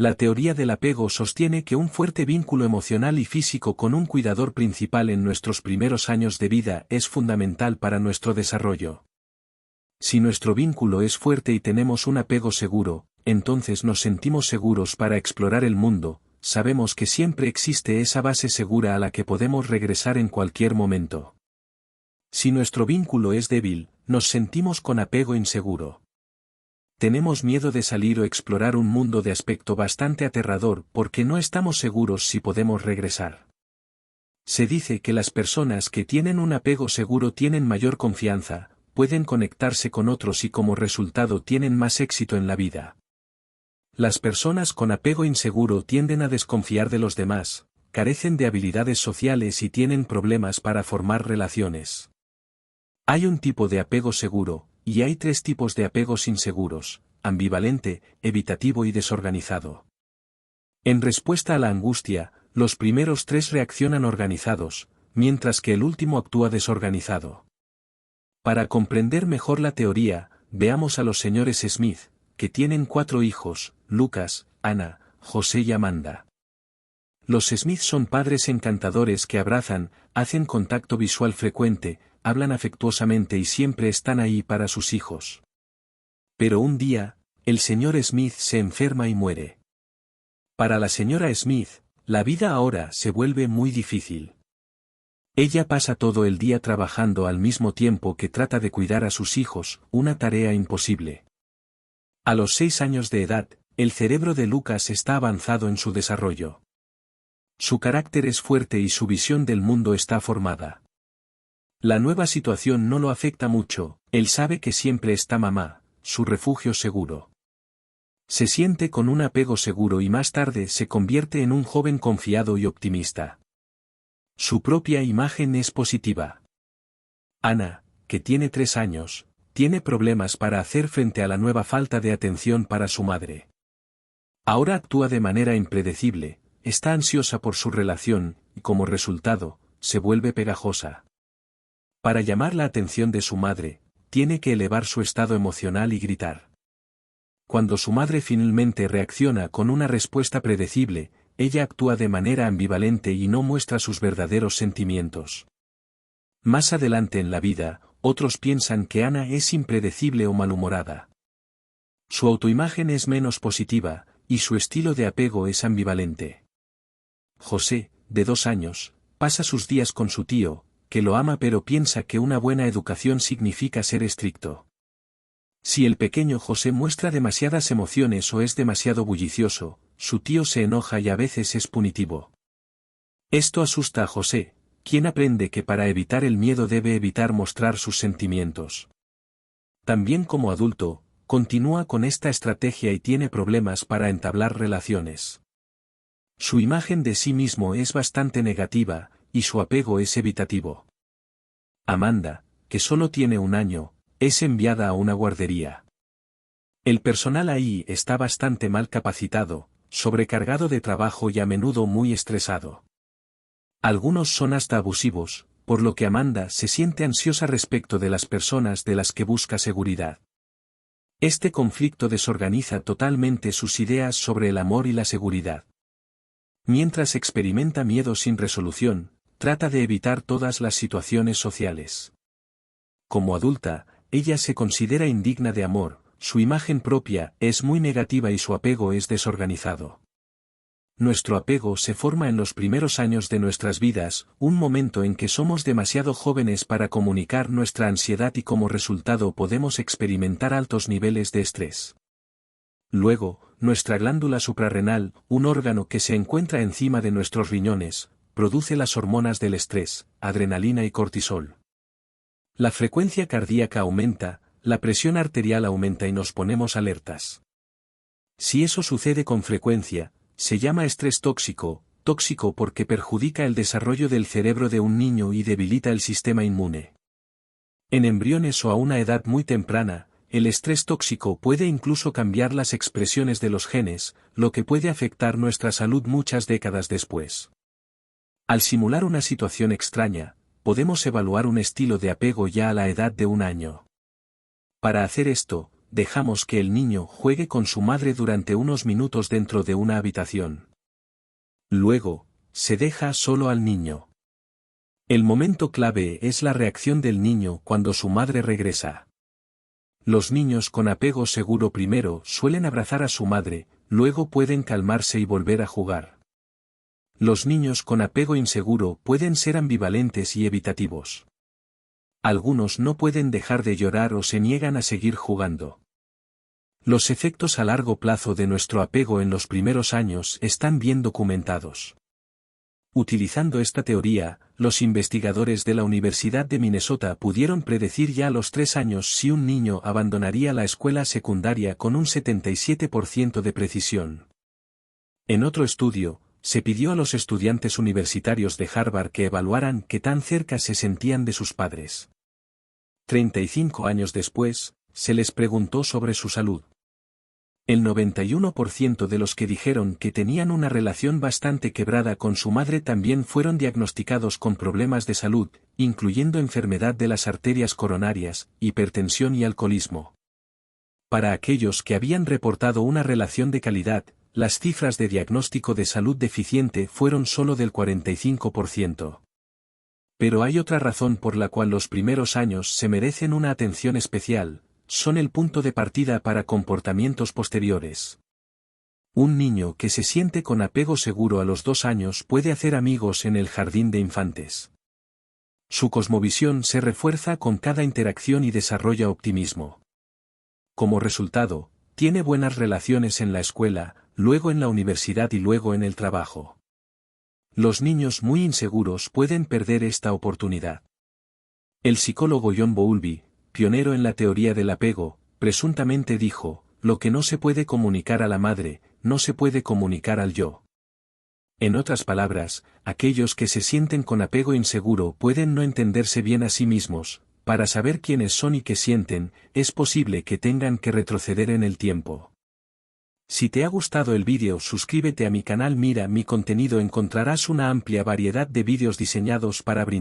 La teoría del apego sostiene que un fuerte vínculo emocional y físico con un cuidador principal en nuestros primeros años de vida es fundamental para nuestro desarrollo. Si nuestro vínculo es fuerte y tenemos un apego seguro, entonces nos sentimos seguros para explorar el mundo, sabemos que siempre existe esa base segura a la que podemos regresar en cualquier momento. Si nuestro vínculo es débil, nos sentimos con apego inseguro. Tenemos miedo de salir o explorar un mundo de aspecto bastante aterrador porque no estamos seguros si podemos regresar. Se dice que las personas que tienen un apego seguro tienen mayor confianza, pueden conectarse con otros y como resultado tienen más éxito en la vida. Las personas con apego inseguro tienden a desconfiar de los demás, carecen de habilidades sociales y tienen problemas para formar relaciones. Hay un tipo de apego seguro, y hay 3 tipos de apegos inseguros: ambivalente, evitativo y desorganizado. En respuesta a la angustia, los primeros 3 reaccionan organizados, mientras que el último actúa desorganizado. Para comprender mejor la teoría, veamos a los señores Smith, que tienen 4 hijos: Lucas, Ana, José y Amanda. Los Smith son padres encantadores que abrazan, hacen contacto visual frecuente, hablan afectuosamente y siempre están ahí para sus hijos. Pero un día, el señor Smith se enferma y muere. Para la señora Smith, la vida ahora se vuelve muy difícil. Ella pasa todo el día trabajando al mismo tiempo que trata de cuidar a sus hijos, una tarea imposible. A los 6 años de edad, el cerebro de Lucas está avanzado en su desarrollo. Su carácter es fuerte y su visión del mundo está formada. La nueva situación no lo afecta mucho, él sabe que siempre está mamá, su refugio seguro. Se siente con un apego seguro y más tarde se convierte en un joven confiado y optimista. Su propia imagen es positiva. Ana, que tiene 3 años, tiene problemas para hacer frente a la nueva falta de atención para su madre. Ahora actúa de manera impredecible, está ansiosa por su relación, y como resultado, se vuelve pegajosa. Para llamar la atención de su madre, tiene que elevar su estado emocional y gritar. Cuando su madre finalmente reacciona con una respuesta predecible, ella actúa de manera ambivalente y no muestra sus verdaderos sentimientos. Más adelante en la vida, otros piensan que Ana es impredecible o malhumorada. Su autoimagen es menos positiva, y su estilo de apego es ambivalente. José, de 2 años, pasa sus días con su tío, que lo ama pero piensa que una buena educación significa ser estricto. Si el pequeño José muestra demasiadas emociones o es demasiado bullicioso, su tío se enoja y a veces es punitivo. Esto asusta a José, quien aprende que para evitar el miedo debe evitar mostrar sus sentimientos. También como adulto, continúa con esta estrategia y tiene problemas para entablar relaciones. Su imagen de sí mismo es bastante negativa, y su apego es evitativo. Amanda, que solo tiene 1 año, es enviada a una guardería. El personal ahí está bastante mal capacitado, sobrecargado de trabajo y a menudo muy estresado. Algunos son hasta abusivos, por lo que Amanda se siente ansiosa respecto de las personas de las que busca seguridad. Este conflicto desorganiza totalmente sus ideas sobre el amor y la seguridad. Mientras experimenta miedo sin resolución, trata de evitar todas las situaciones sociales. Como adulta, ella se considera indigna de amor, su imagen propia es muy negativa y su apego es desorganizado. Nuestro apego se forma en los primeros años de nuestras vidas, un momento en que somos demasiado jóvenes para comunicar nuestra ansiedad y como resultado podemos experimentar altos niveles de estrés. Luego, nuestra glándula suprarrenal, un órgano que se encuentra encima de nuestros riñones, produce las hormonas del estrés, adrenalina y cortisol. La frecuencia cardíaca aumenta, la presión arterial aumenta y nos ponemos alertas. Si eso sucede con frecuencia, se llama estrés tóxico, tóxico porque perjudica el desarrollo del cerebro de un niño y debilita el sistema inmune. En embriones o a una edad muy temprana, el estrés tóxico puede incluso cambiar las expresiones de los genes, lo que puede afectar nuestra salud muchas décadas después. Al simular una situación extraña, podemos evaluar un estilo de apego ya a la edad de 1 año. Para hacer esto, dejamos que el niño juegue con su madre durante unos minutos dentro de una habitación. Luego, se deja solo al niño. El momento clave es la reacción del niño cuando su madre regresa. Los niños con apego seguro primero suelen abrazar a su madre, luego pueden calmarse y volver a jugar. Los niños con apego inseguro pueden ser ambivalentes y evitativos. Algunos no pueden dejar de llorar o se niegan a seguir jugando. Los efectos a largo plazo de nuestro apego en los primeros años están bien documentados. Utilizando esta teoría, los investigadores de la Universidad de Minnesota pudieron predecir ya a los 3 años si un niño abandonaría la escuela secundaria con un 77% de precisión. En otro estudio, se pidió a los estudiantes universitarios de Harvard que evaluaran qué tan cerca se sentían de sus padres. 35 años después, se les preguntó sobre su salud. El 91% de los que dijeron que tenían una relación bastante quebrada con su madre también fueron diagnosticados con problemas de salud, incluyendo enfermedad de las arterias coronarias, hipertensión y alcoholismo. Para aquellos que habían reportado una relación de calidad, las cifras de diagnóstico de salud deficiente fueron solo del 45%. Pero hay otra razón por la cual los primeros años se merecen una atención especial. Son el punto de partida para comportamientos posteriores. Un niño que se siente con apego seguro a los 2 años puede hacer amigos en el jardín de infantes. Su cosmovisión se refuerza con cada interacción y desarrolla optimismo. Como resultado, tiene buenas relaciones en la escuela, luego en la universidad y luego en el trabajo. Los niños muy inseguros pueden perder esta oportunidad. El psicólogo John Bowlby, pionero en la teoría del apego, presuntamente dijo, lo que no se puede comunicar a la madre, no se puede comunicar al yo. En otras palabras, aquellos que se sienten con apego inseguro pueden no entenderse bien a sí mismos. Para saber quiénes son y qué sienten, es posible que tengan que retroceder en el tiempo. Si te ha gustado el vídeo, suscríbete a mi canal. Mira mi contenido, encontrarás una amplia variedad de vídeos diseñados para brindar